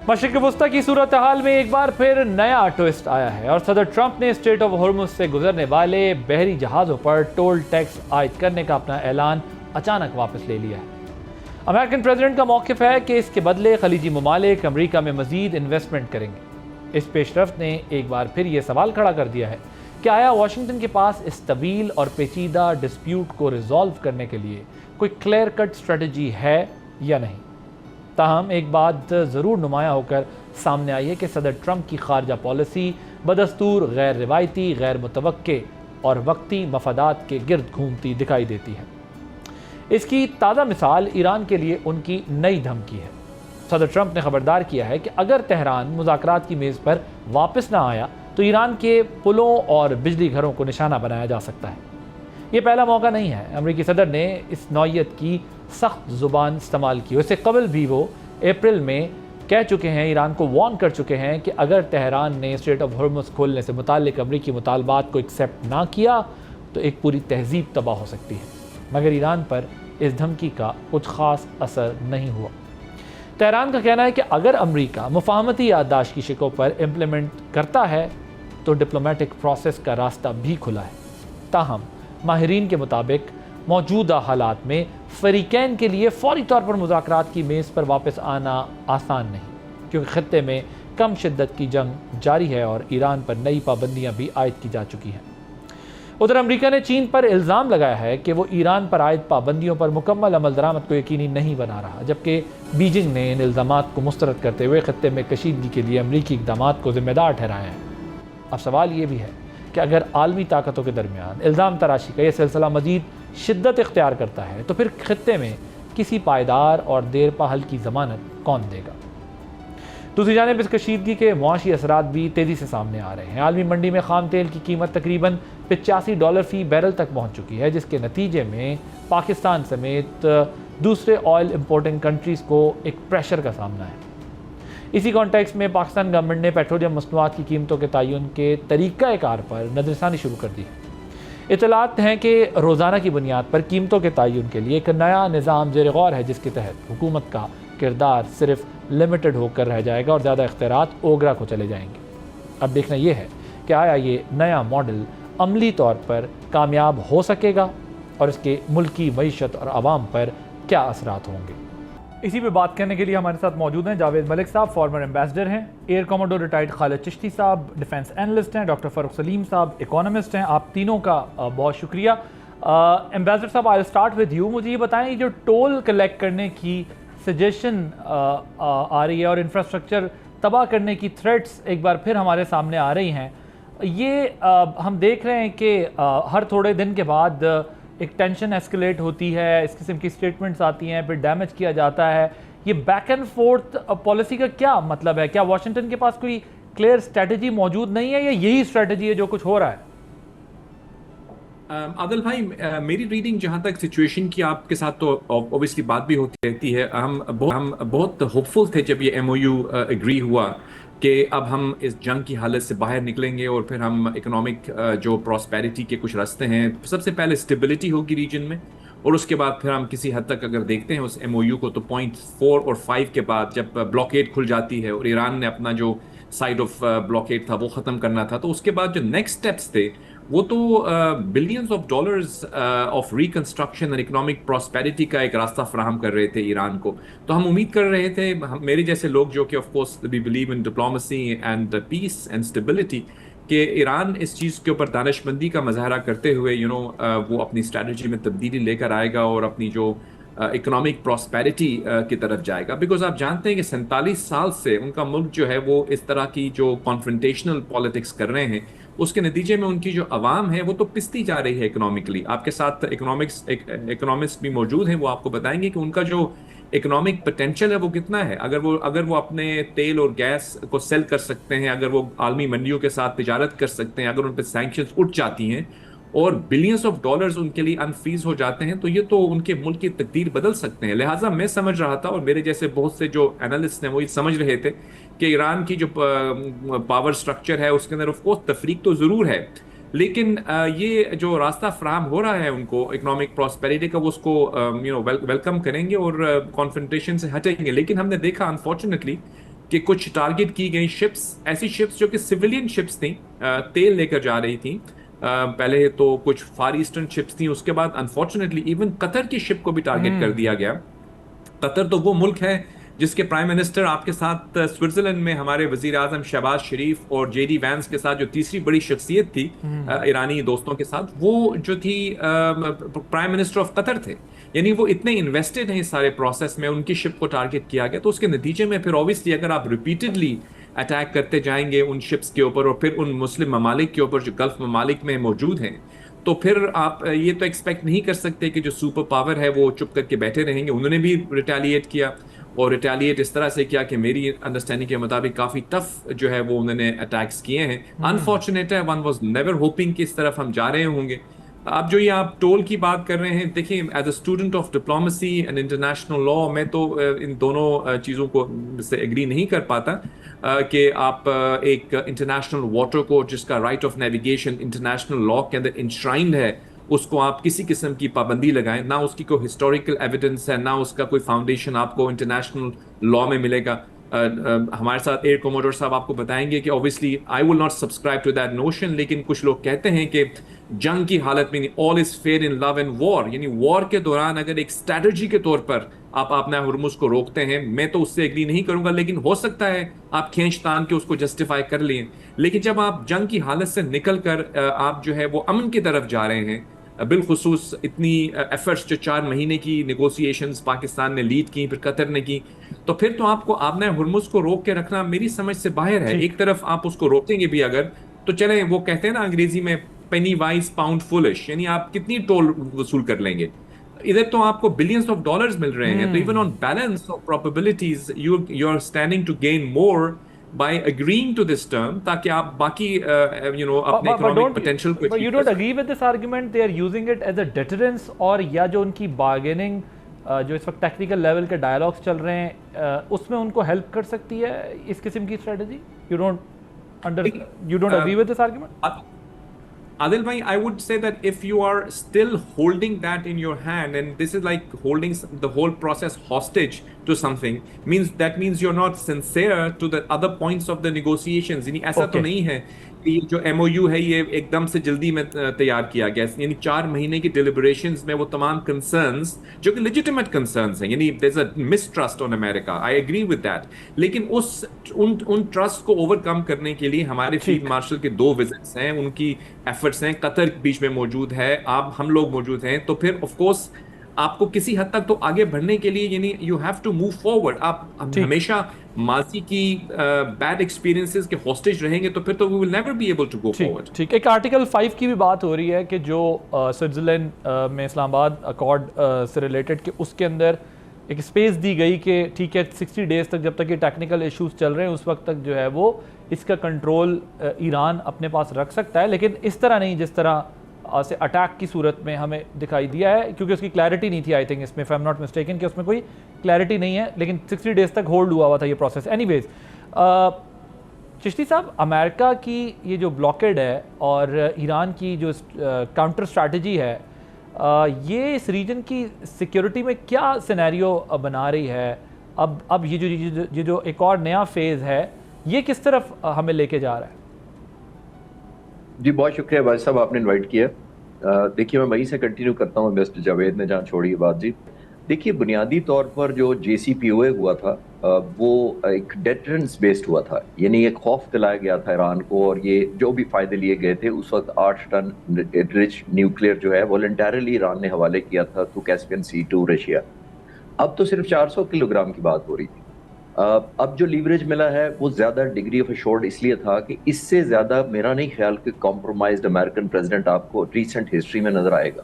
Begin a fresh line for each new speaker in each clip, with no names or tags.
मशरिक़ वस्ता की सूरत हाल में एक बार फिर नया ट्विस्ट आया है और सदर ट्रंप ने स्ट्रेट ऑफ हॉर्मुज़ से गुजरने वाले बहरी जहाज़ों पर टोल टैक्स आयद करने का अपना ऐलान अचानक वापस ले लिया है। अमेरिकन प्रेसिडेंट का मौक़िफ़ है कि इसके बदले खलीजी ममालिक अमरीका में मज़ीद इन्वेस्टमेंट करेंगे। इस पेशरफ्त ने एक बार फिर ये सवाल खड़ा कर दिया है कि आया वाशिंगटन के पास इस तवील और पेचीदा डिस्प्यूट को रिजॉल्व करने के लिए कोई क्लियर कट स्ट्रेटजी है या नहीं। ताहम एक बात ज़रूर नुमाया होकर सामने आई है कि सदर ट्रंप की खारजा पॉलिसी बदस्तूर गैर रिवायती, गैर मुतवक्के और वक्ती मफादात के गिर्द घूमती दिखाई देती है। इसकी ताज़ा मिसाल ईरान के लिए उनकी नई धमकी है। सदर ट्रंप ने खबरदार किया है कि अगर तेहरान मुज़ाकरात की मेज़ पर वापस ना आया तो ईरान के पुलों और बिजली घरों को निशाना बनाया जा सकता है। ये पहला मौका नहीं है। अमरीकी सदर ने इस नौयत की सख्त ज़ुबान इस्तेमाल की। इससे कबल भी वो अप्रैल में कह चुके हैं, ईरान को वार्न कर चुके हैं कि अगर तेहरान ने स्ट्रेट ऑफ हॉर्मुज़ खोलने से मुताल्लिक़ अमरीकी मुतालबात को एक्सेप्ट ना किया तो एक पूरी तहज़ीब तबाह हो सकती है। मगर ईरान पर इस धमकी का कुछ ख़ास असर नहीं हुआ। तेहरान का कहना है कि अगर अमरीका मुफाहमती याददाश्त की शिकों पर इम्प्लीमेंट करता है तो डिप्लोमेटिक प्रोसेस का रास्ता भी खुला है। ताहम माहिरीन के मुताबिक मौजूदा हालात में फ़रीक़ैन के लिए फ़ौरी तौर पर मुज़ाकरात की मेज़ पर वापस आना आसान नहीं, क्योंकि ख़ित्ते में कम शिद्दत की जंग जारी है और ईरान पर नई पाबंदियाँ भी आयद की जा चुकी हैं। उधर अमरीका ने चीन पर इल्ज़ाम लगाया है कि वो ईरान पर आयद पाबंदियों पर मुकम्मल अमल दरामद को यकीनी नहीं बना रहा, जबकि बीजिंग ने इन इल्ज़ामात को मुस्तरद करते हुए ख़ित्ते में कशीदगी के लिए अमरीकी इक़दामात को ज़िम्मेदार ठहराया है। अब सवाल ये भी है कि अगर आलमी ताकतों के दरमियान इल्ज़ाम तराशी का यह सिलसिला मज़ीद शिद्दत इख्तियार करता है तो फिर खित्ते में किसी पायदार और देर पा हल की ज़मानत कौन देगा। दूसरी जानिब इस कशीदगी के मुआशी असरात भी तेज़ी से सामने आ रहे हैं। आलमी मंडी में खाम तेल की कीमत तकरीबन $85 फ़ी बैरल तक पहुँच चुकी है, जिसके नतीजे में पाकिस्तान समेत दूसरे ऑयल इम्पोर्टिंग कंट्रीज़ को एक प्रेशर का सामना है। इसी कॉन्टेक्स्ट में पाकिस्तान गवर्नमेंट ने पेट्रोलियम मसनूआत की कीमतों के तयन के तरीक़ाकार पर नज़रसानी शुरू कर दी है। इतलात हैं कि रोज़ाना की बुनियाद पर कीमतों के तयन के लिए एक नया निज़ाम ज़ेर गौर है, जिसके तहत हुकूमत का किरदार सिर्फ लिमिटेड होकर रह जाएगा और ज़्यादा इख्तियारात ओगरा को चले जाएंगे। अब देखना यह है कि आया ये नया मॉडल अमली तौर पर कामयाब हो सकेगा और इसके मुल्की मईशत और आवाम पर क्या असरात होंगे। इसी पे बात करने के लिए हमारे साथ मौजूद हैं जावेद मलिक साहब, फॉर्मर एम्बेसडर हैं, air commando retired Khalid Chishti साहब डिफेंस एनालिस्ट हैं, डॉक्टर फ़ारूक सलीम साहब इकोनॉमिस्ट हैं। आप तीनों का बहुत शुक्रिया। एम्बेसडर साहब, आई स्टार्ट विद यू। मुझे ये बताएं, जो टोल कलेक्ट करने की सजेशन आ रही है और इंफ्रास्ट्रक्चर तबाह करने की थ्रेट्स एक बार फिर हमारे सामने आ रही हैं, ये हम देख रहे हैं कि हर थोड़े दिन के बाद एक टेंशन एस्केलेट होती है, इस किस्म की स्टेटमेंट्स आती हैं, फिर डैमेज किया जाता है। ये बैक एंड फोर्थ पॉलिसी का क्या मतलब है? क्या वाशिंगटन के पास कोई क्लियर स्ट्रेटजी मौजूद नहीं है या यही स्ट्रेटजी है जो कुछ हो रहा है?
आदिल भाई, मेरी रीडिंग जहाँ तक सिचुएशन की आपके साथ तो ऑब्वियसली बात भी होती रहती है। हम बहुत होपफुल थे जब ये एमओयू एग्री हुआ कि अब हम इस जंग की हालत से बाहर निकलेंगे और फिर हम इकोनॉमिक जो प्रॉस्पेरिटी के कुछ रास्ते हैं, सबसे पहले स्टेबिलिटी होगी रीजन में और उसके बाद फिर हम किसी हद तक अगर देखते हैं उस एमओयू को तो पॉइंट 4 और 5 के बाद जब ब्लॉकेड खुल जाती है और ईरान ने अपना जो साइड ऑफ ब्लॉकेड था वो ख़त्म करना था, तो उसके बाद जो नेक्स्ट स्टेप्स थे वो तो billions of dollars of reconstruction और इकोनॉमिक प्रॉस्पेरिटी का एक रास्ता फराहम कर रहे थे ईरान को। तो हम उम्मीद कर रहे थे, मेरे जैसे लोग जो कि of course we believe in diplomacy and peace and stability, कि ईरान इस चीज़ के ऊपर दानिशमंदी का मुजाहरा करते हुए वो अपनी स्ट्रैटेजी में तब्दीली लेकर आएगा और अपनी जो इकोनॉमिक प्रॉस्पेरिटी की तरफ जाएगा। बिकॉज आप जानते हैं कि 47 साल से उनका मुल्क जो है वो इस तरह की जो कॉन्फ्रंटेशनल पॉलिटिक्स कर रहे हैं, उसके नतीजे में उनकी जो आवाम है वो तो पिसती जा रही है इकोनॉमिकली। आपके साथ इकोनॉमिस्ट भी मौजूद हैं, वो आपको बताएंगे कि उनका जो इकोनॉमिक पोटेंशियल है वो कितना है। अगर वो अपने तेल और गैस को सेल कर सकते हैं, अगर वो आलमी मंडियों के साथ तिजारत कर सकते हैं, अगर उन पर सैंक्शंस उठ जाती हैं और बिलियंस ऑफ डॉलर्स उनके लिए अनफ्रीज हो जाते हैं, तो ये तो उनके मुल्क की तकदीर बदल सकते हैं। लिहाजा मैं समझ रहा था और मेरे जैसे बहुत से जो एनालिस्ट हैं वो ये समझ रहे थे कि ईरान की जो पावर स्ट्रक्चर है उसके अंदर ऑफ कोर्स तफरीक तो ज़रूर है, लेकिन ये जो रास्ता फ्राहम हो रहा है उनको इकोनॉमिक प्रॉस्पेरिटी का, वो उसको वेलकम करेंगे और कॉन्फ्रंटेशन से हटेंगे। लेकिन हमने देखा अनफॉर्चुनेटली कि कुछ टारगेट की गई शिप्स, ऐसी शिप्स जो कि सिविलियन शिप्स थी, तेल लेकर जा रही थी। पहले तो कुछ फार ईस्टर्न शिप्स थी, उसके बाद अनफॉर्चुनेटली इवन कतर की शिप को भी टारगेट कर दिया गया। कतर तो वो मुल्क है जिसके प्राइम मिनिस्टर आपके साथ स्विट्जरलैंड में हमारे वजीर आजम शहबाज शरीफ और जेडी वैंस के साथ जो तीसरी बड़ी शख्सियत थी ईरानी दोस्तों के साथ, वो जो थी प्राइम मिनिस्टर ऑफ कतर थे। यानी वो इतने इन्वेस्टेड हैं इस सारे प्रोसेस में, उनकी शिप को टारगेट किया गया। तो उसके नतीजे में फिर ऑब्वियसली अगर आप रिपीटेडली अटैक करते जाएंगे उन शिप्स के ऊपर और फिर उन मुस्लिम ममालिक के ऊपर जो गल्फ ममालिक में मौजूद हैं, तो फिर आप ये तो एक्सपेक्ट नहीं कर सकते कि जो सुपर पावर है वो चुप करके बैठे रहेंगे। उन्होंने भी रिटेलिएट किया, और रिटेलिएट इस तरह से किया कि मेरी अंडरस्टैंडिंग के मुताबिक काफी टफ जो है वो उन्होंने अटैक्स किए हैं। अनफॉर्चुनेट है, वन वाज नेवर होपिंग कि इस तरफ हम जा रहे होंगे। अब जो ये आप टोल की बात कर रहे हैं, देखिए as a student of diplomacy and international law, मैं तो इन दोनों चीज़ों को से एग्री नहीं कर पाता कि आप एक इंटरनेशनल वाटर को जिसका right of navigation international law के अंदर इंश्राइंड है, उसको आप किसी किस्म की पाबंदी लगाएं। ना उसकी कोई हिस्टोरिकल एविडेंस है, ना उसका कोई फाउंडेशन आपको इंटरनेशनल लॉ में मिलेगा। हमारे साथ एयर कोमोडोर साहब आपको बताएंगे कि obviously I will not subscribe to that notion, लेकिन कुछ लोग कहते हैं कि जंग की हालत में all is fair in love and war, यानी वॉर के दौरान अगर एक स्ट्रेटजी के तौर पर आप अपना हुर्मुज को रोकते हैं, मैं तो उससे एग्री नहीं करूंगा, लेकिन हो सकता है आप खींच तान के उसको जस्टिफाई कर लें। लेकिन जब आप जंग की हालत से निकल कर आप जो है वो अमन की तरफ जा रहे हैं, बिलखुसूस इतनी एफर्ट्स जो 4 महीने की नेगोशिएशंस पाकिस्तान ने लीड की, फिर कतर ने की, तो फिर तो आपको आपने हुर्मुज को रोक के रखना मेरी समझ से बाहर है। एक तरफ आप उसको रोकेंगे भी अगर, तो चलें, वो कहते हैं ना अंग्रेजी में पेनी वाइज पाउंड फुलिश, यानी आप कितनी टोल वसूल कर लेंगे। इधर तो आपको बिलियंस ऑफ डॉलर्स मिल रहे हैं, तो even on balance of probabilities you are standing to gain more by agreeing to this term, ताकि आप बाकी अपने economic potential को
but you don't agree with this argument, they are using it as a deterrence, और या जो उनकी bargaining जो इस वक्त टेक्निकल लेवल के डायलॉग्स चल रहे हैं उसमें उनको हेल्प कर सकती है इस किस्म की strategy? you don't agree with this argument?
Adil bhai, I would say that if you are still holding that in your hand, and this is like holding the whole process hostage to something, means you're not sincere to the other points of the negotiations. यानी ऐसा तो नहीं है कि जो MOU है ये एकदम से जल्दी में तैयार किया गया, यानी 4 महीने की deliberations में वो तमाम concerns जो कि legitimate concerns हैं, यानी there's a mistrust on America, I agree with that, लेकिन उन ट्रस्ट को ओवरकम करने के लिए हमारे फील्ड मार्शल के 2 विजिट्स हैं, उनकी एफर्ट्स हैं, कतर बीच में मौजूद है, हम लोग मौजूद हैं, तो फिर ऑफ कोर्स आपको किसी हद तक तो आगे बढ़ने के लिए यानी you have to move forward. आप हमेशा माजी की बैड एक्सपीरियंसेस के हॉस्टेज रहेंगे तो फिर तो we will never be able to go forward.
ठीक, एक आर्टिकल 5 की भी बात हो रही है कि जो स्विट्जरलैंड में इस्लामाबाद अकॉर्ड से रिलेटेड कि उसके अंदर एक स्पेस दी गई कि ठीक है 60 डेज तक, जब तक ये टेक्निकल इश्यूज चल रहे हैं उस वक्त तक जो है वो इसका कंट्रोल ईरान अपने पास रख सकता है, लेकिन इस तरह नहीं जिस तरह से अटैक की सूरत में हमें दिखाई दिया है, क्योंकि उसकी क्लैरिटी नहीं थी आई थिंक इसमें, if I am not mistaken, कि उसमें कोई क्लैरिटी नहीं है, लेकिन 60 डेज तक होल्ड हुआ था ये प्रोसेस। एनीवेज चिश्ती साहब, अमेरिका की ये जो ब्लॉकेड है और ईरान की जो काउंटर स्ट्रैटेजी है, ये इस रीजन की सिक्योरिटी में क्या सिनेरियो बना रही है? अब ये जो एक और नया फेज़ है ये किस तरफ हमें लेके जा रहा है?
जी बहुत शुक्रिया भाई साहब, आपने इनवाइट किया। देखिए मैं वहीं से कंटिन्यू करता हूँ मिस्टर जावेद ने जहाँ छोड़ी बात जी। देखिए बुनियादी तौर पर जो JCPOA हुआ था वो एक डेटरेंस बेस्ड हुआ था, यानी एक खौफ दिलाया गया था ईरान को, और ये जो भी फायदे लिए गए थे उस वक्त 8 टन रिच न्यूक्लियर जो है वॉलंटरली ईरान ने हवाले किया था to Caspian sea to Russia. अब तो सिर्फ 400 किलोग्राम की बात हो रही थी। अब जो लीवरेज मिला है वो ज्यादा डिग्री ऑफ अश्योर्ड इसलिए था कि इससे ज्यादा मेरा नहीं ख्याल कि कॉम्प्रोमाइज्ड अमेरिकन प्रेसिडेंट आपको रीसेंट हिस्ट्री में नजर आएगा।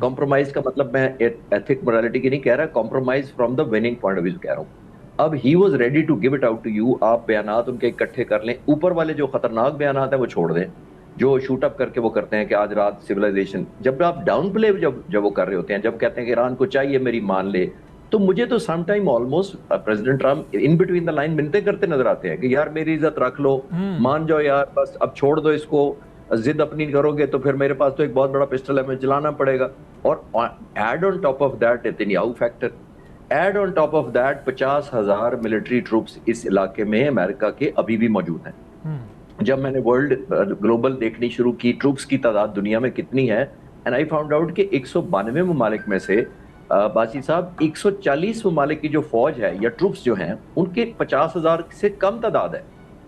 कॉम्प्रोमाइज का मतलब मैं एथिक मोरालिटी की नहीं कह रहा, compromise from the winning point of view कह रहा हूँ। अब he was ready to give it out to you, आप बयानात उनके इकट्ठे कर लें, ऊपर वाले जो खतरनाक बयानात है वो छोड़ दें, जो शूट अप करके वो करते हैं कि आज रात सिविलाइजेशन, जब आप डाउन प्ले जब वो कर रहे होते हैं, जब कहते हैं कि ईरान को चाहिए मेरी मान ले, तो मुझे तो some time almost president Trump in between the line मिन्नतें करते नजर आते हैं कि यार मेरी इज्जत रख लो, मान जाओ यार, बस अब छोड़ दो इसको, जिद अपनी करोगे तो फिर मेरे पास तो एक बहुत बड़ा पिस्टल है, मुझे चलाना पड़ेगा। और add on top of that Netanyahu factor, add on top of that 50,000 military troops इस इलाके में अमेरिका के अभी भी मौजूद हैं। जब मैंने वर्ल्ड ग्लोबल देखनी शुरू की ट्रूप्स की तादाद दुनिया में कितनी है, एंड आई फाउंड आउट कि 192 ममालिक में से बासी साहब 140 ममालिक की जो फौज है या ट्रूप्स जो हैं उनके 50,000 से कम तादाद है।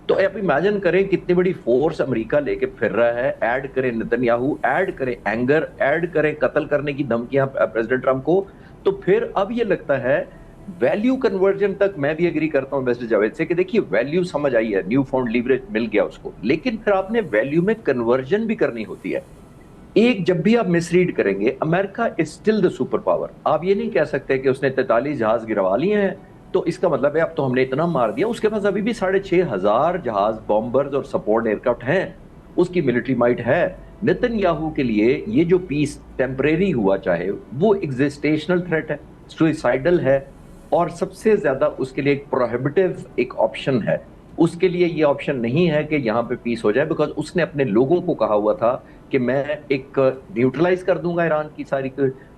तो आप इमेजिन करें कितनी बड़ी फोर्स अमेरिका लेके फिर रहा है। ऐड करें नेतन्याहू, ऐड करें एंगर, ऐड करें कत्ल करने की धमकियां प्रेसिडेंट ट्रंप को, तो फिर अब ये लगता है वैल्यू कन्वर्जन तक मैं भी एग्री करता हूं मिस्टर जावेद से कि देखिए वैल्यू समझ आई है, न्यू फाउंड लीवरेज मिल गया उसको, लेकिन फिर आपने वैल्यू में कन्वर्जन भी करनी होती है। एक जब भी आप मिसरीड करेंगे, America is still the super power. आप ये नहीं कह सकते कि उसने 43 जहाज गिरवा लिए हैं तो इसका मतलब है अब तो हमने इतना मार दिया। उसके पास अभी भी 6,500 जहाज, बॉम्बर्स और सपोर्ट एयरक्राफ्ट हैं, उसकी मिलिट्री माइट है। नेतन्याहू के लिए ये जो पीस टेम्परेरी हुआ, चाहे वो एग्जिस्टेशनल थ्रेट है, सुइसाइडल है, और सबसे ज्यादा उसके लिए एक प्रोहिबिटिव एक ऑप्शन है। उसके लिए ये ऑप्शन नहीं है कि यहाँ पे पीस हो जाए, बिकॉज उसने अपने लोगों को कहा हुआ था कि मैं एक न्यूट्रलाइज कर दूंगा ईरान की सारी,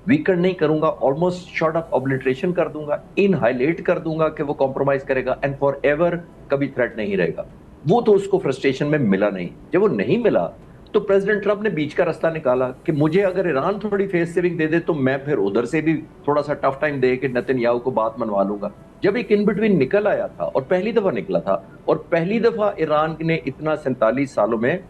वीकन नहीं करूंगा, ऑलमोस्ट शॉर्ट ऑफ ऑब्लिटरेशन कर दूंगा, इनहाइलेट कर दूंगा कि वो कॉम्प्रोमाइज करेगा एंड फॉर एवर कभी थ्रेट नहीं रहेगा। वो तो उसको फ्रस्ट्रेशन में मिला नहीं। जब वो नहीं मिला तो प्रेसिडेंट ट्रंप ने बीच का रास्ता निकाला कि मुझे अगर ईरान थोड़ी फेस सेविंग दे दे तो मैं फिर उधर से भी थोड़ा सा टफ टाइम दे के नेतन्याहू को बात मनवा लूंगा। जब एक इन बिटवीन निकल आया था और पहली दफा निकला था, और पहली दफा ईरान ने इतना 47 सालों में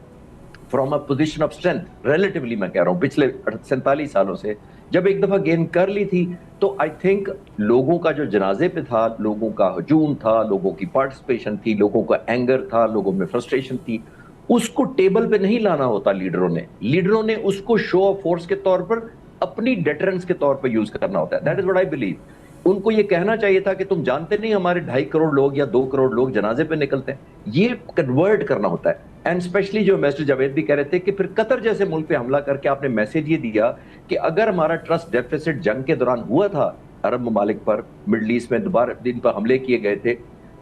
from a position of strength, relatively मैं कह रहा हूं पिछले 47 सालों से जब एक दफा गेन कर ली थी, तो आई थिंक लोगों का जो जनाजे पे था, लोगों का हजूम था, लोगों की पार्टिसिपेशन थी, लोगों का एंगर था, लोगों में फ्रस्ट्रेशन थी, उसको टेबल पे नहीं लाना होता लीडरों ने उसको शो ऑफ फोर्स के तौर पर, अपनी डेटरेंस के तौर पर यूज करना होता है। That is what I believe. उनको ये कहना चाहिए था कि तुम जानते नहीं हमारे 2.5 करोड़ लोग या 2 करोड़ लोग जनाजे पे निकलते हैं, ये कन्वर्ट करना होता है। एंड स्पेशली जो मिस्टर जावेद भी कह रहे थे कि फिर कतर जैसे मुल्क पे हमला करके आपने मैसेज ये दिया कि अगर हमारा ट्रस्ट डेफिसिट जंग के दौरान हुआ था अरब ममालिक पर, मिडल ईस्ट में दोबारा दिन पर हमले किए गए थे,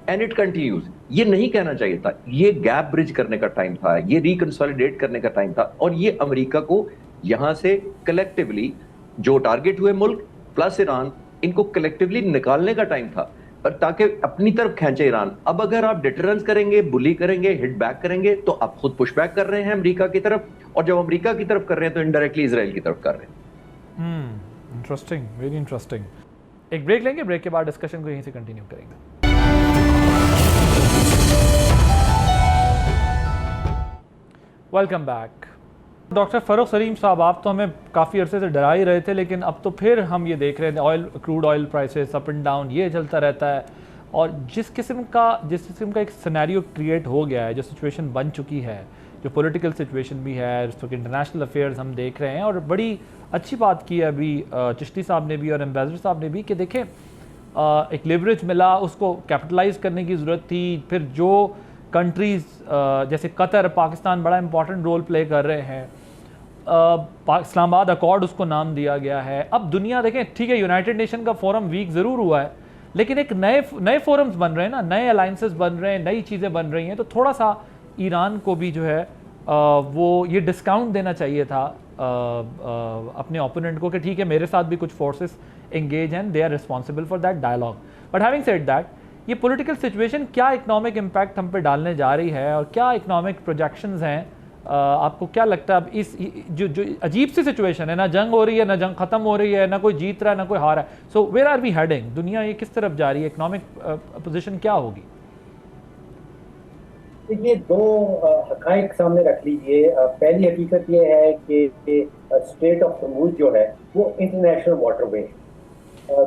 एंड इट कंटिन्यूज, ये नहीं कहना चाहिए था। ये गैप ब्रिज करने का टाइम था, ये रिकंसोलिडेट करने का टाइम था, और ये अमेरिका को यहां से कलेक्टिवली जो टारगेट हुए मुल्क प्लस ईरान, इनको कलेक्टिवली निकालने का टाइम था, और ताकि अपनी तरफ खींचे ईरान। अब अगर आप डिटरेंस करेंगे, बुली करेंगे, हिट बैक करेंगे, तो आप खुद पुश बैक कर रहे हैं अमेरिका की तरफ, और जब अमेरिका की तरफ कर रहे हैं तो इनडायरेक्टली इजराइल की तरफ कर रहे हैं।
Interesting, very interesting. एक ब्रेक लेंगे, ब्रेक के बाद डिस्कशन को यहीं से कंटिन्यू करेंगे। Welcome back. Doctor Farukh Salim साहब, आप तो हमें काफ़ी अरसे से डरा ही रहे थे, लेकिन अब तो फिर हम ये देख रहे हैं crude oil prices up and down ये चलता रहता है, और जिस किस्म का एक सिनेरियो क्रिएट हो गया है, जो सिचुएशन बन चुकी है, जो पॉलिटिकल सिचुएशन भी है, इस वक्त इंटरनेशनल अफेयर्स हम देख रहे हैं, और बड़ी अच्छी बात की है अभी चिश्ती साहब ने भी और एम्बेसडर साहब ने भी कि देखें एक लिवरेज मिला, उसको कैपिटलाइज करने की ज़रूरत थी। फिर जो कंट्रीज़ जैसे कतर, पाकिस्तान बड़ा इंपॉर्टेंट रोल प्ले कर रहे हैं, इस्लामाबाद अकॉर्ड उसको नाम दिया गया है। अब दुनिया देखें, ठीक है यूनाइटेड नेशन का फोरम वीक ज़रूर हुआ है, लेकिन एक नए फोरम्स बन रहे हैं ना, नए अलाइंसेस बन रहे हैं, नई चीज़ें बन रही हैं, तो थोड़ा सा ईरान को भी जो है वो ये डिस्काउंट देना चाहिए था अपने ओपोनेंट को कि ठीक है मेरे साथ भी कुछ फोर्सेस एंगेज हैं, they are responsible for that dialogue. But having said that, ये पॉलिटिकल सिचुएशन क्या इकोनॉमिक इम्पैक्ट हम पे डालने जा रही है, और क्या इकोनॉमिक प्रोजेक्शंस हैं? आपको क्या लगता है अब इस जो अजीब सी सिचुएशन है, ना जंग हो रही है, ना जंग खत्म हो रही है, ना कोई जीत रहा है, ना कोई हार है, so where are we heading? दुनिया ये किस तरफ जा रही है? इकोनॉमिक पोजीशन क्या होगी?
देखिए, दो हक़ाइक़ सामने रख लीजिए। पहली हकीकत ये है कि स्ट्रेट ऑफ हॉर्मुज़ जो है वो इंटरनेशनल वाटरवे है।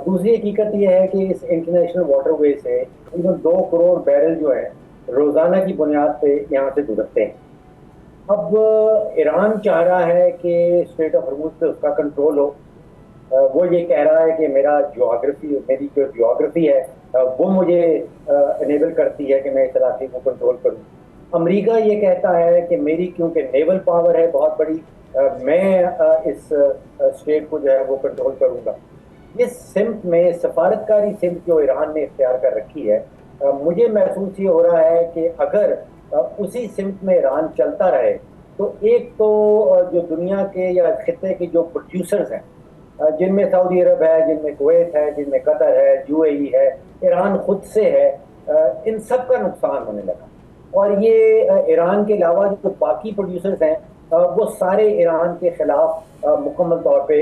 दूसरी हकीकत ये है कि इस इंटरनेशनल वाटरवे से तकरीबन 2 करोड़ बैरल जो है रोज़ाना की बुनियाद पे यहाँ से गुजरते हैं। अब ईरान चाह रहा है कि स्ट्रेट ऑफ हॉर्मुज़ पे उसका कंट्रोल हो। वो ये कह रहा है कि मेरी जो जियोग्राफी है वो मुझे इनेबल करती है कि मैं इस इलाके को कंट्रोल करूँ। अमेरिका ये कहता है कि मेरी क्योंकि नेवल पावर है बहुत बड़ी, मैं इस स्टेट को जो है वो कंट्रोल करूँगा। इस सिमत में सफारतकारी सिमत जो ईरान ने इख्तियार कर रखी है, मुझे महसूस ये हो रहा है कि अगर उसी सिमत में ईरान चलता रहे तो एक तो जो दुनिया के या खित्ते के जो प्रोड्यूसर्स हैं जिनमें सऊदी अरब है, जिनमें कुवैत है, जिनमें कतर है, यूएई है, ईरान खुद से है, इन सब का नुकसान होने लगा। और ये ईरान के अलावा जो बाकी प्रोड्यूसर्स हैं वो सारे ईरान के खिलाफ मुकम्मल तौर पे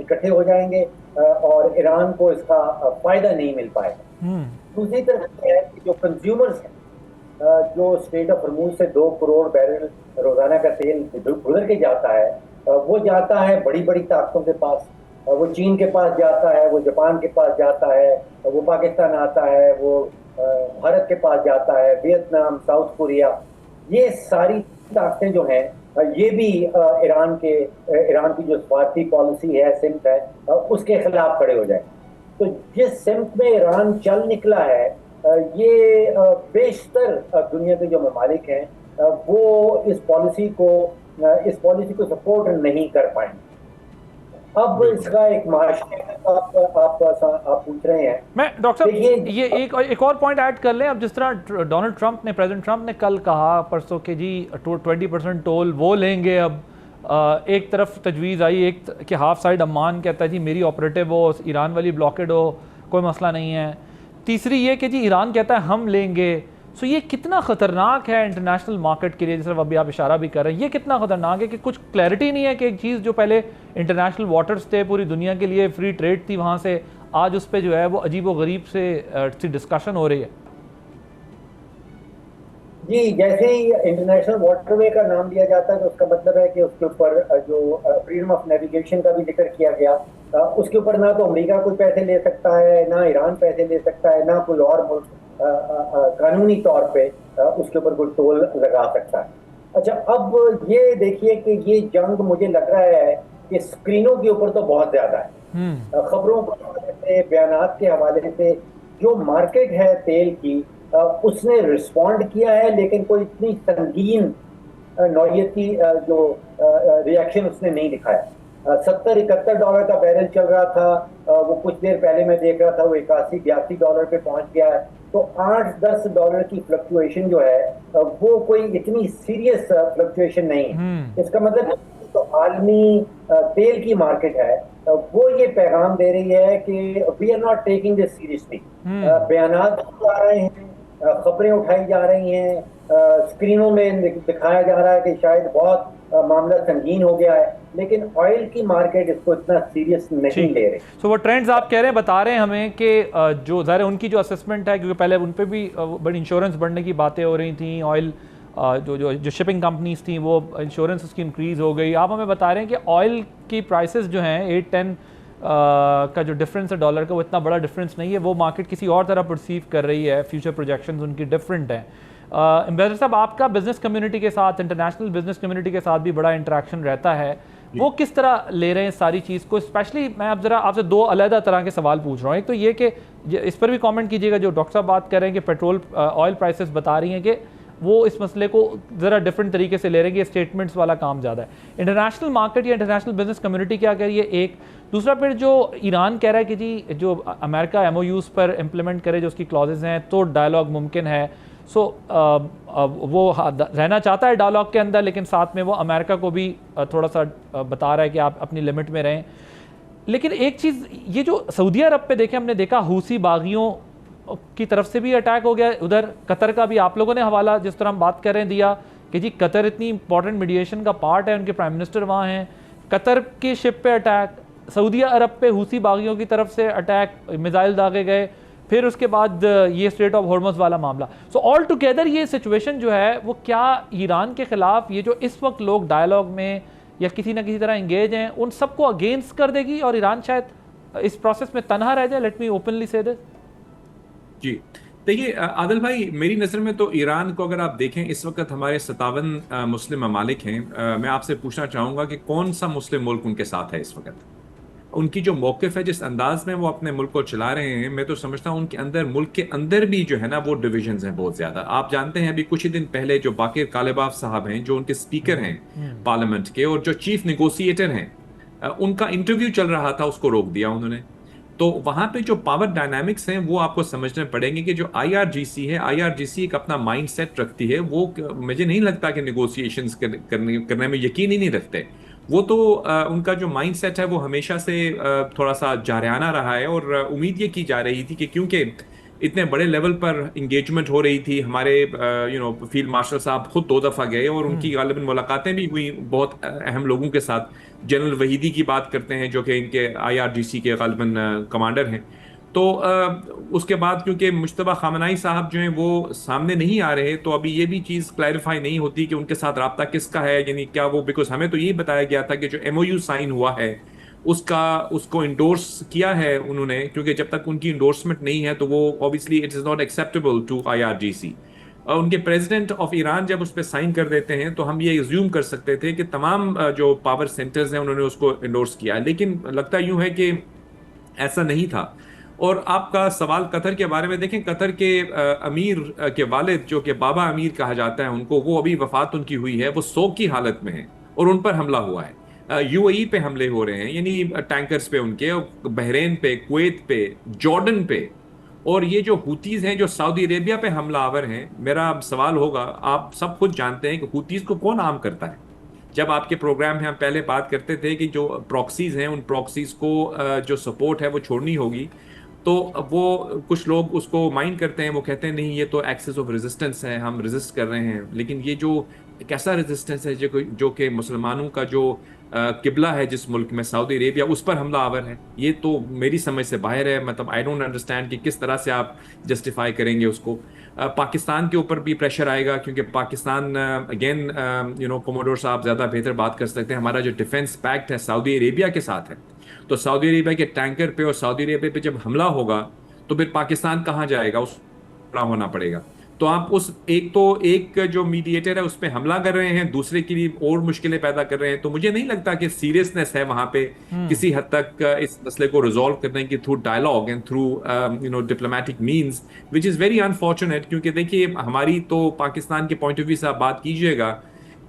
इकट्ठे हो जाएंगे और ईरान को इसका फायदा नहीं मिल पाएगा। दूसरी तरफ है कि जो कंज्यूमर्स हैं, जो स्ट्रेट ऑफ हॉर्मूज से 2 करोड़ बैरल रोजाना का तेल गुजर के जाता है, वो जाता है बड़ी बड़ी ताकतों के पास, वो चीन के पास जाता है, वो जापान के पास जाता है, वो पाकिस्तान आता है, वो भारत के पास जाता है, वियतनाम, साउथ कोरिया, ये सारी ताकतें जो हैं ये भी ईरान की जो स्वार्थी पॉलिसी है, सिमत है, उसके खिलाफ खड़े हो जाए। तो जिस सिमत में ईरान चल निकला है, ये बेशतर दुनिया के जो ममालिक हैं वो इस पॉलिसी को सपोर्ट नहीं कर पाएंगे। अब इसका एक माशरे आप पूछ रहे हैं।
मैं डॉक्टर साहब ये एक और पॉइंट ऐड कर लें। अब जिस तरह प्रेसिडेंट ट्रंप ने कल कहा परसों के जी 20% टोल वो लेंगे। अब एक तरफ तजवीज़ आई एक कि हाफ साइड अम्मान कहता है जी मेरी ऑपरेटिव हो, ईरान वाली ब्लॉकेड हो, कोई मसला नहीं है। तीसरी ये कि जी ईरान कहता है हम लेंगे। सो ये कितना ख़तरनाक है इंटरनेशनल मार्केट के लिए, जिस तरफ अभी आप इशारा भी कर रहे हैं, ये कितना ख़तरनाक है कि कुछ क्लैरिटी नहीं है कि एक चीज़ जो पहले इंटरनेशनल वाटर्स थे, पूरी दुनिया के लिए फ्री ट्रेड थी वहाँ से, आज उस पर जो है वो अजीब व गरीब से डिस्कशन हो रही है।
जी, जैसे ही इंटरनेशनल वाटरवे का नाम दिया जाता है तो उसका मतलब है कि उसके ऊपर जो फ्रीडम ऑफ नेविगेशन का भी जिक्र किया गया, उसके ऊपर ना तो अमेरिका कोई पैसे ले सकता है, ना ईरान पैसे ले सकता है, ना कोई और मुल्क कानूनी तौर पे उसके ऊपर कोई टोल लगा सकता है। अच्छा, अब ये देखिए कि ये जंग मुझे लग रहा है कि स्क्रीनों के ऊपर तो बहुत ज्यादा है। खबरों के हवाले से, बयानात के हवाले से जो मार्केट है तेल की, उसने रिस्पॉन्ड किया है, लेकिन कोई इतनी संगीन नौयत की जो रिएक्शन उसने नहीं दिखाया। $70-71 का बैरल चल रहा था, वो कुछ देर पहले मैं देख रहा था वो $81-82 पे पहुंच गया है। तो $8-10 की फ्लक्चुएशन जो है वो कोई इतनी सीरियस फ्लक्चुएशन नहीं है। इसका मतलब तो आलमी तेल की मार्केट है वो ये पैगाम दे रही है कि we are not taking this seriously. बयानात आ रहे हैं, खबरें उठाई जा रही हैं, स्क्रीनों में दिखाया जा रहा है कि शायद बहुत मामला संगीन हो गया है, लेकिन ऑयल की मार्केट इसको इतना सीरियस नहीं ले रही।
सो वो ट्रेंड्स आप कह रहे हैं, बता रहे हैं हमें कि जो ज़ाहिर उनकी जो असेसमेंट है, क्योंकि पहले उन पे भी बड़ी इंश्योरेंस बढ़ने की बातें हो रही थी, ऑयल जो शिपिंग कंपनीज थी वो इंश्योरेंस उसकी इंक्रीज़ हो गई। आप हमें बता रहे हैं कि ऑयल की प्राइसेस जो हैं 8-10 का जो डिफरेंस है डॉलर का, वो इतना बड़ा डिफरेंस नहीं है, वो मार्केट किसी और तरह परसीव कर रही है, फ्यूचर प्रोजेक्शंस उनकी डिफरेंट हैं। एम्बेसडर साहब, आपका बिजनेस कम्युनिटी के साथ, इंटरनेशनल बिजनेस कम्युनिटी के साथ भी बड़ा इंटरेक्शन रहता है, वो किस तरह ले रहे हैं सारी चीज़ को? स्पेशली मैं अब ज़रा आपसे 2 अलग तरह के सवाल पूछ रहा हूँ। एक तो ये कि इस पर भी कमेंट कीजिएगा, जो डॉक्टर साहब बात कर रहे हैं कि पेट्रोल ऑयल प्राइसेस बता रही हैं कि वो इस मसले को ज़रा डिफरेंट तरीके से ले रहे हैं कि स्टेटमेंट्स वाला काम ज़्यादा है। इंटरनेशनल मार्केट या इंटरनेशनल बिजनेस कम्युनिटी क्या कह रही है? एक दूसरा, फिर जो ईरान कह रहा है कि जी जो अमेरिका MOUs पर इम्प्लीमेंट करे, जो उसकी क्लॉजेज़ हैं, तो डायलॉग मुमकिन है। सो वो रहना चाहता है डायलॉग के अंदर, लेकिन साथ में वो अमेरिका को भी थोड़ा सा बता रहा है कि आप अपनी लिमिट में रहें। लेकिन एक चीज़, ये जो सऊदी अरब पे देखें, हमने देखा हूसी बागियों की तरफ से भी अटैक हो गया, उधर कतर का भी आप लोगों ने हवाला जिस तरह हम बात कर रहे हैं दिया कि जी कतर इतनी इंपॉर्टेंट मीडिएशन का पार्ट है, उनके प्राइम मिनिस्टर वहाँ हैं, कतर की शिप पे अटैक, सऊदी अरब पे हूसी बागियों की तरफ से अटैक, मिसाइल दागे गए, फिर उसके बाद ये स्ट्रेट ऑफ हॉर्मज़ वाला मामला। सो ऑल टुगेदर ये सिचुएशन जो है वो क्या ईरान के खिलाफ ये जो इस वक्त लोग डायलॉग में या किसी ना किसी तरह इंगेज हैं, उन सबको अगेंस्ट कर देगी और ईरान शायद इस प्रोसेस में तनहा रह जाए? Let me openly say this.
जी देखिए आदिल भाई, मेरी नज़र में तो ईरान को अगर आप देखें, इस वक्त हमारे 57 मुस्लिम ममालिक हैं। मैं आपसे पूछना चाहूँगा कि कौन सा मुस्लिम मुल्क उनके साथ है इस वक्त? उनकी जो मौक़िफ़ है, जिस अंदाज में वो अपने मुल्क को चला रहे हैं, मैं तो समझता हूँ उनके अंदर, मुल्क के अंदर भी जो है ना वो डिविजन्स हैं बहुत ज़्यादा। आप जानते हैं अभी कुछ ही दिन पहले जो बाकिर कालिबाफ साहब हैं, जो उनके स्पीकर हैं पार्लियामेंट के और जो चीफ नेगोशिएटर हैं, उनका इंटरव्यू चल रहा था, उसको रोक दिया उन्होंने। तो वहाँ पे जो पावर डायनामिक्स हैं वो आपको समझने पड़ेंगे कि जो IRGC है, IRGC एक अपना माइंड सेट रखती है, वो मुझे नहीं लगता कि नेगोशिएशंस करने में यकीन ही नहीं रखते। वो तो उनका जो माइंड सेट है वो हमेशा से थोड़ा सा जारियाना रहा है, और उम्मीद ये की जा रही थी कि क्योंकि इतने बड़े लेवल पर इंगेजमेंट हो रही थी, हमारे फील्ड मार्शल साहब खुद 2 दफा गए और उनकी गालिबन मुलाकातें भी हुई बहुत अहम लोगों के साथ। जनरल वहीदी की बात करते हैं जो कि इनके IRGC के गालिबन कमांडर हैं। तो उसके बाद क्योंकि मुश्तबा खामनाई साहब जो हैं वो सामने नहीं आ रहे, तो अभी ये भी चीज़ क्लैरिफाई नहीं होती कि उनके साथ राब्ता किसका है, यानी क्या वो, बिकॉज हमें तो यही बताया गया था कि जो MOU साइन हुआ है उसको इंडोर्स किया है उन्होंने, क्योंकि जब तक उनकी इंडोर्समेंट नहीं है तो वो obviously it is not acceptable to IRGC। और उनके प्रेसिडेंट ऑफ ईरान जब उस पर साइन कर देते हैं तो हम ये एज्यूम कर सकते थे कि तमाम जो पावर सेंटर्स हैं उन्होंने उसको इंडोर्स किया है, लेकिन लगता यूं है कि ऐसा नहीं था। और आपका सवाल कतर के बारे में, देखें कतर के अमीर के वालिद जो कि बाबा अमीर कहा जाता है उनको, वो अभी वफात उनकी हुई है, वो सोग की हालत में है और उन पर हमला हुआ है। UAE पे हमले हो रहे हैं, यानी टैंकर्स पे उनके, बहरेन पे, कुवैत पे, जॉर्डन पे, और ये जो हुतीज हैं जो सऊदी अरेबिया पे हमलावर हैं। मेरा सवाल होगा, आप सब खुद जानते हैं कि हुतीज को कौन आर्म करता है। जब आपके प्रोग्राम में हम पहले बात करते थे कि जो प्रॉक्सीज हैं उन प्रॉक्सीज को जो सपोर्ट है वो छोड़नी होगी, तो वो कुछ लोग उसको माइंड करते हैं, वो कहते हैं नहीं ये तो एक्सेस ऑफ रेजिस्टेंस है, हम रेजिस्ट कर रहे हैं। लेकिन ये जो कैसा रेजिस्टेंस है जो कि मुसलमानों का जो किबला है जिस मुल्क में, सऊदी अरेबिया, उस पर हमला आवर है, ये तो मेरी समझ से बाहर है। मतलब आई डोंट अंडरस्टैंड कि किस तरह से आप जस्टिफाई करेंगे उसको। पाकिस्तान के ऊपर भी प्रेशर आएगा क्योंकि पाकिस्तान, अगेन कोमोडोर साहब ज़्यादा बेहतर बात कर सकते हैं, हमारा जो डिफेंस पैक्ट है सऊदी अरेबिया के साथ है, तो सऊदी अरेबिया के टैंकर पे और सऊदी अरेबिया पे जब हमला होगा तो फिर पाकिस्तान कहाँ जाएगा, उस खड़ा होना पड़ेगा। तो आप उस एक जो मीडिएटर है उस पर हमला कर रहे हैं, दूसरे के लिए और मुश्किलें पैदा कर रहे हैं। तो मुझे नहीं लगता कि सीरियसनेस है वहां पे किसी हद तक इस मसले को रिजॉल्व करने की through dialogue and through diplomatic means, which is very unfortunate. क्योंकि देखिए हमारी तो पाकिस्तान के पॉइंट ऑफ व्यू से आप बात कीजिएगा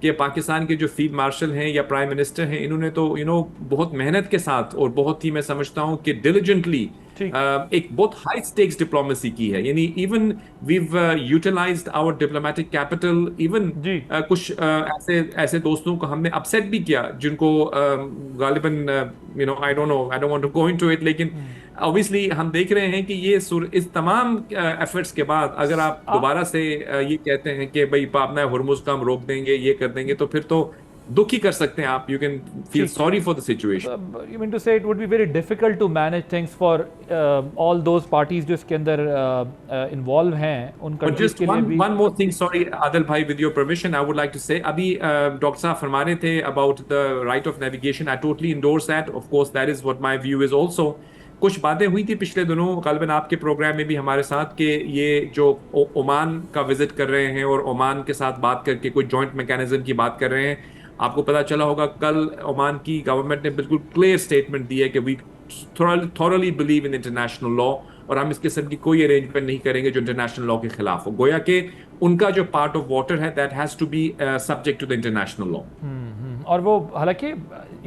कि पाकिस्तान के जो फील्ड मार्शल हैं या प्राइम मिनिस्टर हैं, इन्होंने तो बहुत मेहनत के साथ और बहुत ही, मैं समझता हूं कि डिलिजेंटली एक बहुत हाई स्टेक्स डिप्लोमेसी की है। यानी even we've utilized our diplomatic capital, even कुछ ऐसे दोस्तों को हमने अपसेट भी किया जिनको गालिबन I don't want to go into it, लेकिन ऑब्वियसली हम देख रहे हैं कि ये इस तमाम एफर्ट्स के बाद अगर आप दोबारा से ये कहते हैं कि भाई पाबना हुर्मुज का हम रोक देंगे, ये कर देंगे, तो फिर तो दुख ही कर सकते हैं आप। You can feel sorry for the situation.
You mean to say it would be very difficult to manage things for all those parties जो इसके अंदर इन्वॉल्व हैं, उन कंट्रीज के लिए भी।
One more thing, sorry Adil भाई, with your permission I would like to say, अभी डॉक्टर साहब फरमा रहे थे about the right of navigation, I totally endorse that, of course that is what my view is also. कुछ बातें हुई थी पिछले दिनों गालिबन आपके प्रोग्राम में भी हमारे साथ कि ये जो ओमान का विजिट कर रहे हैं और ओमान के साथ बात करके कोई जॉइंट मैकेनिज्म की बात कर रहे हैं। आपको पता चला होगा कल ओमान की गवर्नमेंट ने बिल्कुल क्लियर स्टेटमेंट दी है कि we thoroughly believe in international law और हम इस किस्म की कोई अरेंजमेंट नहीं करेंगे जो इंटरनेशनल लॉ के खिलाफ हो। गोया कि उनका जो पार्ट ऑफ वाटर है that has to be subject to the international law.
और वो हालांकि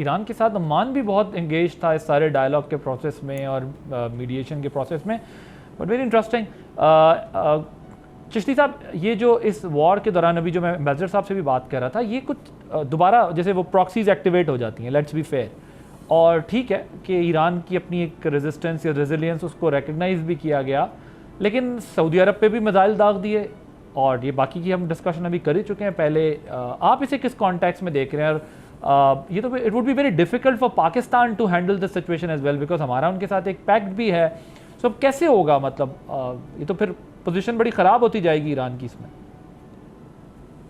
ईरान के साथ ओमान भी बहुत एंगेज था इस सारे डायलॉग के प्रोसेस में और मीडिएशन के प्रोसेस में। बट वेरी इंटरेस्टिंग चिश्ती साहब, ये जो इस वॉर के दौरान अभी जो मैं एम्बेसडर साहब से भी बात कर रहा था, ये कुछ दोबारा जैसे वो प्रॉक्सीज एक्टिवेट हो जाती हैं, लेट्स बी फेयर, और ठीक है कि ईरान की अपनी एक रेजिस्टेंस या रेजिलियंस उसको रिकग्नाइज भी किया गया, लेकिन सऊदी अरब पे भी मिसाइल दाग दिए और ये बाकी की हम डिस्कशन अभी कर ही चुके हैं पहले। आप इसे किस कॉन्टेक्स्ट में देख रहे हैं? और ये तो it would be very difficult for Pakistan to handle this situation as well, because हमारा उनके साथ एक पैक्ट भी है। सो कैसे होगा? मतलब ये तो फिर पोजीशन बड़ी ख़राब होती जाएगी ईरान की इसमें।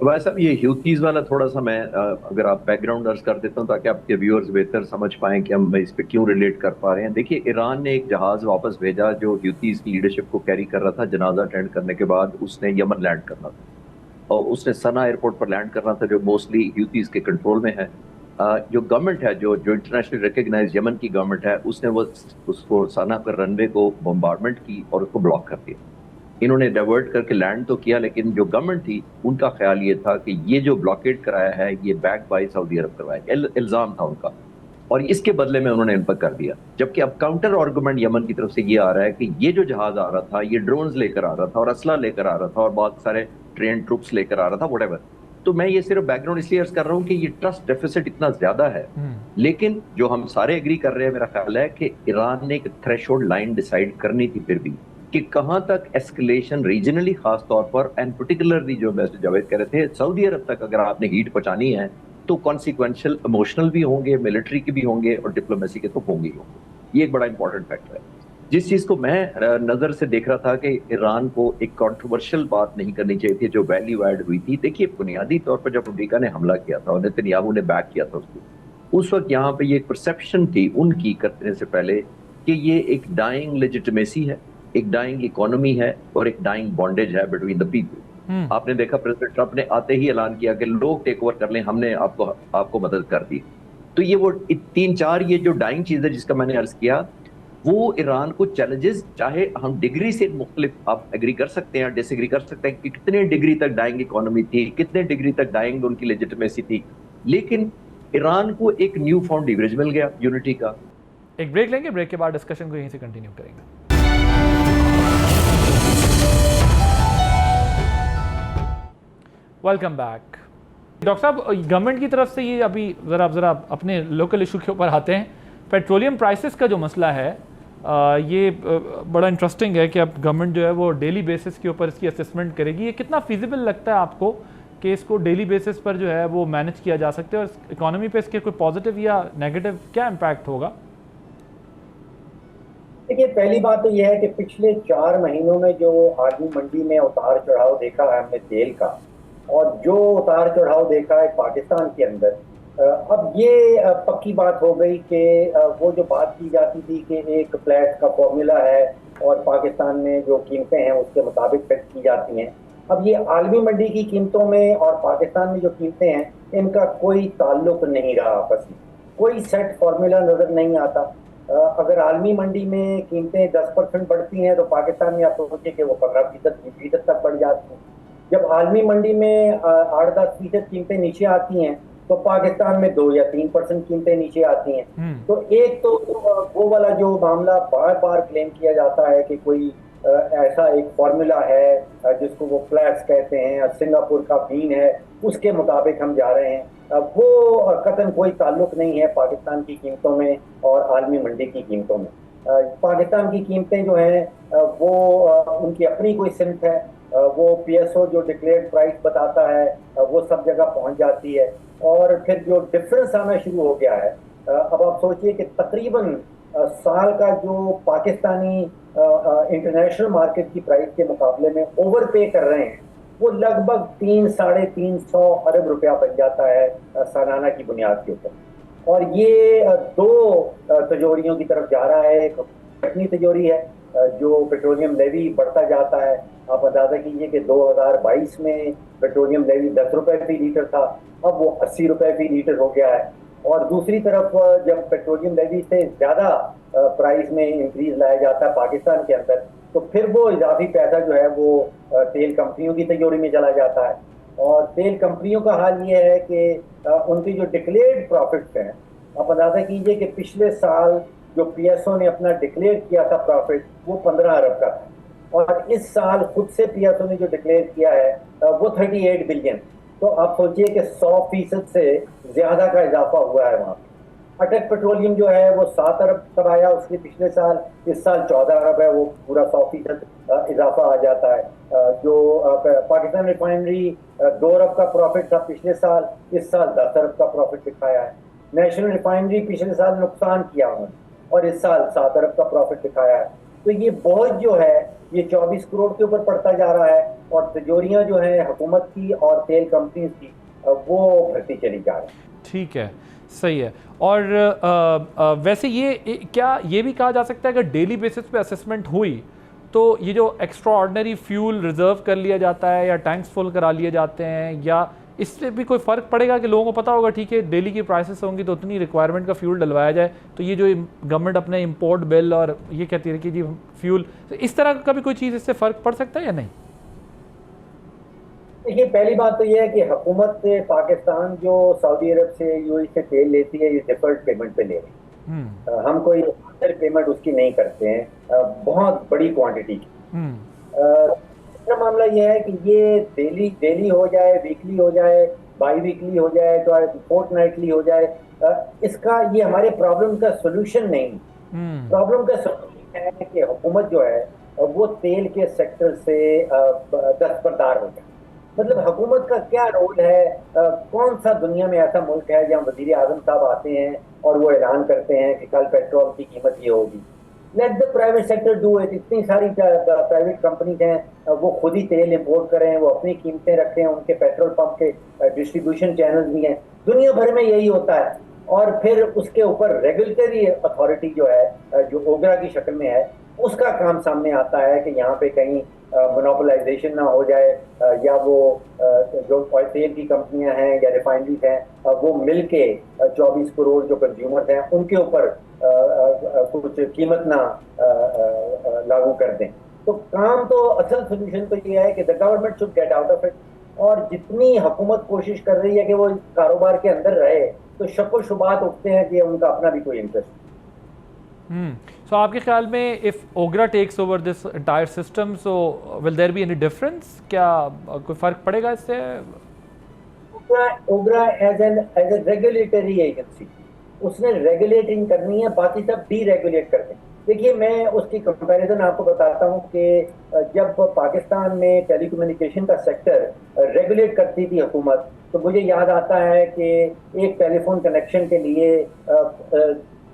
भाई साहब, ये ह्यूथीज वाला थोड़ा सा मैं अगर आप बैकग्राउंड अर्ज कर देता हूँ ताकि आपके व्यूअर्स बेहतर समझ पाएं कि हम इस पे क्यों रिलेट कर पा रहे हैं। देखिए, ईरान ने एक जहाज वापस भेजा जो ह्यूथीज की लीडरशिप को कैरी कर रहा था। जनाजा अटेंड करने के बाद उसने यमन लैंड करना था और उसने सना एयरपोर्ट पर लैंड करना था जो मोस्टली ह्यूथीज के कंट्रोल में है। जो गवर्नमेंट है, जो इंटरनेशनल रिकग्नाइज यमन की गवर्नमेंट है, उसने उसको सना पर रनवे को बम्बार्डमेंट की और उसको ब्लॉक कर दिया। इन्होंने डाइवर्ट करके लैंड तो किया, लेकिन जो गवर्नमेंट थी उनका ख्याल ये था कि ये जो ब्लॉकेट कराया है ये बैक बाय सऊदी अरब करवाया, इल्जाम था उनका, और इसके बदले में उन्होंने इन पर कर दिया। जबकि अब काउंटर आर्गुमेंट यमन की तरफ से ये आ रहा है कि ये जो जहाज आ रहा था ये ड्रोन्स लेकर आ रहा था और असला लेकर आ रहा था और बहुत सारे ट्रेन ट्रुप्स लेकर आ रहा था, व्हाटएवर। तो मैं ये सिर्फ बैकग्राउंड इसलिए अर्ज कर रहा हूँ कि ये ट्रस्ट डेफिसिट इतना ज्यादा है, लेकिन जो हम सारे एग्री कर रहे हैं, मेरा ख्याल है कि ईरान ने एक थ्रेशोल्ड लाइन डिसाइड करनी थी फिर भी, कि कहां तक एस्केलेशन रीजनली खास तौर पर एंड पर्टिकुलरली जो मिस्टर जावेद कह रहे थे, सऊदी अरब तक अगर आपने हीट पहुंचानी है तो कॉन्सिक्वेंशियल इमोशनल भी होंगे, मिलिट्री के भी होंगे और डिप्लोमेसी के तो होंगे ही होंगे। ये एक बड़ा इंपॉर्टेंट फैक्टर है। जिस चीज को मैं नजर से देख रहा था कि ईरान को एक कंट्रोवर्शियल बात नहीं करनी चाहिए थी जो वैल्यू ऐड हुई थी। देखिए, बुनियादी तौर पर जब अमेरिका ने हमला किया था और नेतन्याहू ने बैक किया था उसको, उस वक्त यहाँ पे ये एक परसेप्शन थी उनकी करने से पहले कि ये एक डाइंग लेजिटिमेसी है, एक डाइंग इकोनॉमी है और एक डाइंग बॉन्डेज है बिटवीन द पीपल। आपने देखा प्रेसिडेंट ट्रंप ने आते ही ऐलान किया कि लोग टेक ओवर कर लें, हमने आपको मदद कर दी। तो ये वो 3-4 ये जो डाइंग चीज है जिसका मैंने अर्ज किया, वो ईरान को चैलेंजेस, चाहे हम डिग्री से मुख्तलिफ आप एग्री कर सकते हैं, डिसएग्री कर सकते हैं कि कितने डिग्री तक डाइंग इकोनॉमी थी, कितने डिग्री तक डाइंग उनकी लेजिटिमेसी थी, लेकिन ईरान को एक न्यू फाउंड लीवरेज मिल गया यूनिटी का।
एक ब्रेक लेंगे, ब्रेक के बाद डिस्कशन को यहीं से कंटिन्यू करेंगे। Welcome back. डॉक्टर साहब, गवर्नमेंट की तरफ से ये अभी ज़रा अपने लोकल इशू के ऊपर आते हैं। पेट्रोलियम प्राइसेस का जो मसला है, ये बड़ा इंटरेस्टिंग है कि अब गवर्नमेंट जो है वो डेली बेसिस के ऊपर इसकी असेसमेंट करेगी। ये कितना फिजिबल लगता है आपको कि इसको डेली बेसिस पर जो है वो मैनेज किया जा सकता है, और इकोनॉमी पे इसके कोई पॉजिटिव या नेगेटिव क्या इम्पैक्ट होगा?
देखिए, पहली बात तो यह है कि पिछले 4 महीनों में जो आलमी मंडी में उतार चढ़ाव देखा है हमने तेल का, और जो उतार चढ़ाव देखा है पाकिस्तान के अंदर, अब ये पक्की बात हो गई कि वो जो बात की जाती थी कि एक फ्लैट का फॉर्मूला है और पाकिस्तान में जो कीमतें हैं उसके मुताबिक फिक्स की जाती हैं, अब ये आलमी मंडी की कीमतों में और पाकिस्तान में जो कीमतें हैं इनका कोई ताल्लुक नहीं रहा आपस में, कोई सेट फॉर्मूला नजर नहीं आता। अगर आलमी मंडी में कीमतें 10% बढ़ती हैं तो पाकिस्तान में आप सोचिए कि वो 15% तक बढ़ जाती हैं। जब आलमी मंडी में 8-10% कीमतें नीचे आती हैं तो पाकिस्तान में 2 या 3% कीमतें नीचे आती हैं। तो एक तो वो वाला जो मामला बार बार क्लेम किया जाता है कि कोई ऐसा एक फॉर्मूला है जिसको वो फ्लैट्स कहते हैं, सिंगापुर का बीन है, उसके मुताबिक हम जा रहे हैं, वो कतन कोई ताल्लुक नहीं है पाकिस्तान की कीमतों में और आलमी मंडी की कीमतों में। पाकिस्तान की कीमतें जो हैं वो उनकी अपनी कोई सिमत है, वो PSO जो डिक्लेयर्ड प्राइस बताता है वो सब जगह पहुंच जाती है, और फिर जो डिफरेंस आना शुरू हो गया है, अब आप सोचिए कि तकरीबन साल का जो पाकिस्तानी इंटरनेशनल मार्केट की प्राइस के मुकाबले में ओवर पे कर रहे हैं, वो लगभग 300-350 अरब रुपया बन जाता है सालाना की बुनियाद के ऊपर। और ये 2 तिजोरियों की तरफ जा रहा है। एक अपनी तिजोरी है जो पेट्रोलियम लेवी बढ़ता जाता है। आप अंदाजा कीजिए कि 2022 में पेट्रोलियम लेवी 10 रुपए फी लीटर था, अब वो 80 रुपए फी लीटर हो गया है। और दूसरी तरफ जब पेट्रोलियम लेवी से ज्यादा प्राइस में इंक्रीज लाया जाता है पाकिस्तान के अंदर, तो फिर वो इजाफी पैसा जो है वो तेल कंपनियों की तिजोरी में चला जाता है। और तेल कंपनियों का हाल ये है कि उनके जो डिक्लेयर्ड प्रॉफिट्स हैं, आप अंदाजा कीजिए कि पिछले साल जो PSO ने अपना डिक्लेयर किया था प्रॉफिट, वो 15 अरब का था, और इस साल खुद से PSO ने जो डिक्लेयर किया है वो 38 बिलियन। तो आप सोचिए कि 100% से ज्यादा का इजाफा हुआ है वहाँ पे। अटक पेट्रोलियम जो है वो 7 अरब तक आया उसके पिछले साल, इस साल 14 अरब है, वो पूरा 100% इजाफा आ जाता है। जो पाकिस्तान रिफाइनरी 2 अरब का प्रॉफिट था पिछले साल, इस साल 10 अरब का प्रॉफिट दिखाया है। नेशनल रिफाइनरी पिछले साल नुकसान किया उन्होंने और इस साल 7 अरब का प्रॉफिट दिखाया है। तो ये बोझ जो है ये 24 करोड़ के ऊपर पड़ता जा रहा है, और तिजोरियां जो है हुकूमत की और तेल कंपनीज की वो भरती चली जा रही है।
ठीक है, सही है। और वैसे ये क्या ये भी कहा जा सकता है कि डेली बेसिस पे असेसमेंट हुई तो ये जो एक्स्ट्रा ऑर्डिनरी फ्यूल रिजर्व कर लिया जाता है या टैंक्स फुल करा लिए जाते हैं, या इससे भी कोई फ़र्क पड़ेगा कि लोगों को पता होगा ठीक है डेली की प्राइसेस होंगी तो उतनी रिक्वायरमेंट का फ्यूल डलवाया जाए, तो ये जो गवर्नमेंट अपने इंपोर्ट बिल और ये कहती है कि जी फ्यूल, तो इस तरह का भी कोई चीज़ इससे फ़र्क पड़ सकता है या नहीं?
देखिए, पहली बात तो ये है कि हुकूमत पाकिस्तान जो सऊदी अरब से UAE से तेल लेती है ये डिफर्ड पेमेंट पे ले रही है। हम कोई पेमेंट उसकी नहीं करते हैं बहुत बड़ी क्वांटिटी की। दूसरा मामला ये है कि ये डेली हो जाए, वीकली हो जाए, बाई वीकली हो जाए, तो फोर्टनाइटली हो जाए, इसका ये हमारे प्रॉब्लम का सोल्यूशन नहीं। प्रॉब्लम का सोल्यूशन है कि हुकूमत जो है वो तेल के सेक्टर से दस्तबरदार हो जाए। मतलब हुकूमत का क्या रोल है? कौन सा दुनिया में ऐसा मुल्क है जहाँ वजीर आजम साहब आते हैं और वो ऐलान करते हैं कि कल पेट्रोल की कीमत ये होगी। Let the private sector do it. इतनी सारी प्राइवेट कंपनीज हैं, वो खुद ही तेल इंपोर्ट करें, वो अपनी कीमतें रखें, उनके पेट्रोल पंप के डिस्ट्रीब्यूशन चैनल्स भी हैं। दुनिया भर में यही होता है। और फिर उसके ऊपर रेगुलेटरी अथॉरिटी जो है, जो ओगरा की शक्ल में है, उसका काम सामने आता है कि यहाँ पे कहीं मोनोपोलाइजेशन ना हो जाए, या वो जो ऑयल तेल की कंपनियां हैं या रिफाइनरीज हैं, वो मिल के 24 करोड़ जो कंज्यूमर्स हैं उनके ऊपर कुछ कीमत ना लागू कर दें। तो काम तो असल सोल्यूशन तो ये है कि the government should get out of it. और जितनी हुकूमत कोशिश कर रही है कि वो कारोबार के अंदर रहे, तो शक्ल शुबात उठते हैं कि उनका अपना भी कोई इंटरेस्ट।
सो आपके ख्याल में if OGRA takes over this entire system, so will there be any difference? क्या कोई फर्क पड़ेगा इससे?
OGRA as a regulatory agency, उसने रेगुलेटिंग करनी है, बाकी सब डीरेगुलेट करते हैं। देखिए, मैं उसकी कंपैरिजन आपको बताता हूँ कि जब पाकिस्तान में टेलीकम्युनिकेशन का सेक्टर रेगुलेट करती थी हुकूमत, तो मुझे याद आता है कि एक टेलीफोन कनेक्शन के लिए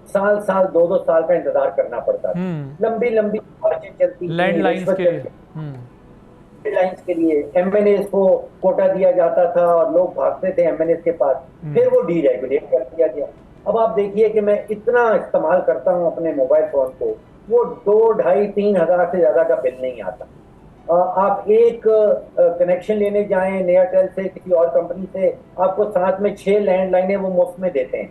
साल 2-2 साल का इंतजार करना पड़ता था। लंबी बातें चलती थी,
लैंडलाइंस के लिए
लैंडलाइंस के लिए MNAs को कोटा दिया जाता था और लोग भागते थे MNAs के पास। फिर वो डीरेगुलेट कर दिया गया। अब आप देखिए कि मैं इतना इस्तेमाल करता हूं अपने मोबाइल फोन को, वो 2-2,5-3 हज़ार से ज्यादा का बिल नहीं आता। आप एक कनेक्शन लेने जाएं एयरटेल से, किसी और कंपनी से, आपको साथ में 6 लैंडलाइनें वो मुफ्त में देते हैं।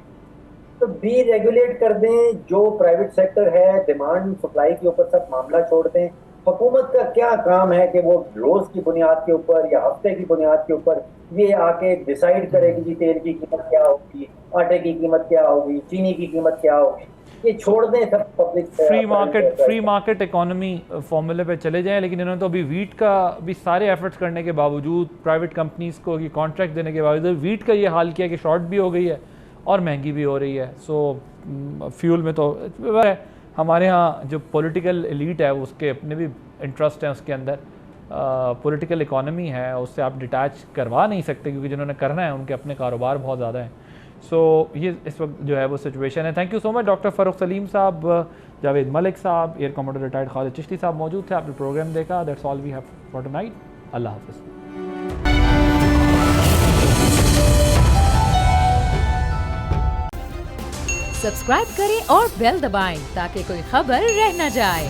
तो डीरेगुलेट कर दें, जो प्राइवेट सेक्टर है, डिमांड सप्लाई के ऊपर सब मामला छोड़ दें। हुकूमत का क्या काम है कि वो रोज की बुनियाद के ऊपर या हफ्ते की बुनियाद के ऊपर ये आके डिसाइड करे कि जी तेल की कीमत क्या होगी, आटे की कीमत क्या होगी, चीनी की कीमत क्या होगी। ये छोड़ दें सब पब्लिक
फ्री मार्केट इकोनॉमी फॉर्मूले पे चले जाएं। लेकिन इन्होंने तो अभी वीट का भी सारे एफर्ट्स करने के बावजूद, प्राइवेट कंपनीज को ये कॉन्ट्रैक्ट देने के बावजूद वीट का ये हाल किया कि शॉर्ट भी हो गई है और महंगी भी हो रही है। सो फ्यूल में तो हमारे यहाँ जो पॉलिटिकल एलीट है उसके अपने भी इंटरेस्ट हैं उसके अंदर। पॉलिटिकल इकोनॉमी है, उससे आप डिटैच करवा नहीं सकते, क्योंकि जिन्होंने करना है उनके अपने कारोबार बहुत ज़्यादा हैं। सो ये इस वक्त जो है वो सिचुएशन है। Thank you so much doctor Farooq Saleem साहब, जावेद मलिक साहब, air commander retired Khalid Chishti साहब मौजूद थे। आपने प्रोग्राम देखा। That's all we have for tonight. Allah हाफ़िज़।
सब्सक्राइब करें और बेल दबाएं ताकि कोई खबर रह न जाए।